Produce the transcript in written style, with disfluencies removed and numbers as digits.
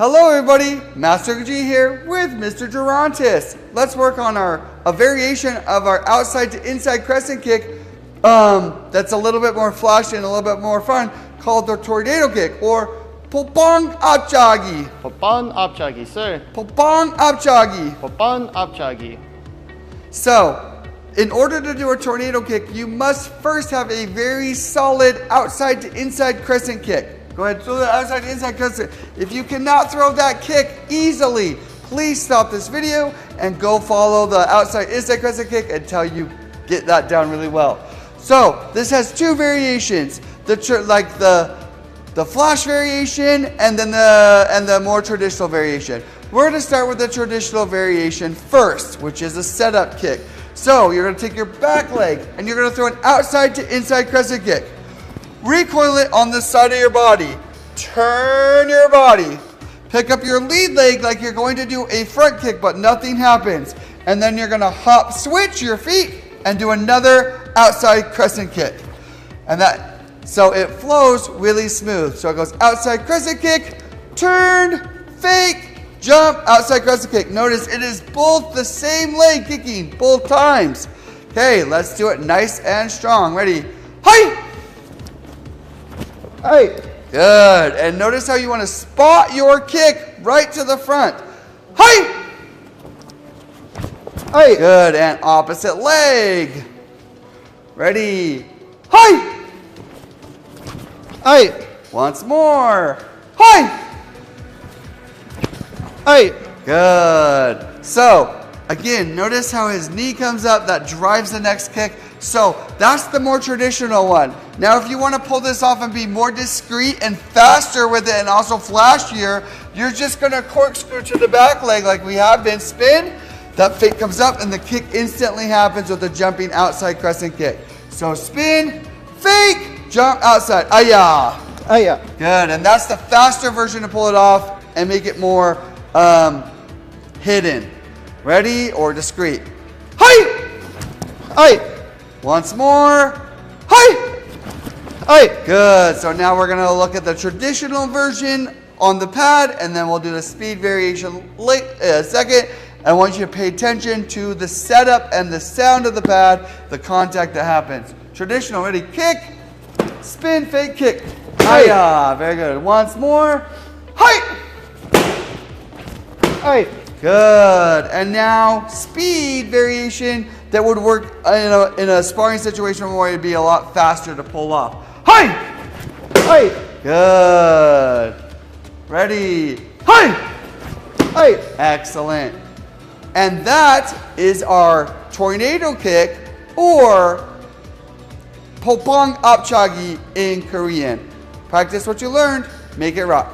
Hello everybody, Master G here with Mr. Durantis. Let's work on a variation of our outside to inside crescent kick that's a little bit more flashy and a little bit more fun, called the tornado kick or Pung apchagi. Pung apchagi, sir. Pung apchagi. Pung apchagi. So, in order to do a tornado kick, you must first have a very solid outside to inside crescent kick. Go ahead, throw that outside to inside crescent. If you cannot throw that kick easily, please stop this video and go follow the outside inside crescent kick until you get that down really well. So, this has two variations. The flash variation and then the more traditional variation. We're going to start with the traditional variation first, which is a setup kick. So you're going to take your back leg and you're going to throw an outside to inside crescent kick. Recoil it on the side of your body. Turn your body. Pick up your lead leg like you're going to do a front kick, but nothing happens. And then you're going to hop switch your feet and do another outside crescent kick. So it flows really smooth. So it goes outside crescent kick, turn, fake, jump, outside crescent kick. Notice it is both the same leg kicking both times. Okay, let's do it nice and strong. Ready? Hi! Hey. Good. And notice how you want to spot your kick right to the front. Hi! Hey. Good. And opposite leg. Ready? Hi! Hey. Once more. Hi! Hey. Good. So, again, notice how his knee comes up. That drives the next kick. So, that's the more traditional one. Now, if you want to pull this off and be more discreet and faster with it and also flashier, you're just going to corkscrew to the back leg like we have been. Spin. That fake comes up and the kick instantly happens with the jumping outside crescent kick. So, spin, fake, jump outside. Aya. Aya. Good. And that's the faster version to pull it off and make it more hidden. Ready or discreet? Hi! Hey. Once more. Hi! Hey. Good. So now we're going to look at the traditional version on the pad, and then we'll do the speed variation second. I want you to pay attention to the setup and the sound of the pad, the contact that happens. Traditional, ready, kick, spin, fake, kick. Hiya. Very good. Once more. Hi! Hey. Good. And now speed variation that would work in a sparring situation where it'd be a lot faster to pull off. Hi! Hey. Good. Ready? Hi! Hey. Excellent. And that is our tornado kick or Pung apchagi in Korean. Practice what you learned, make it rock.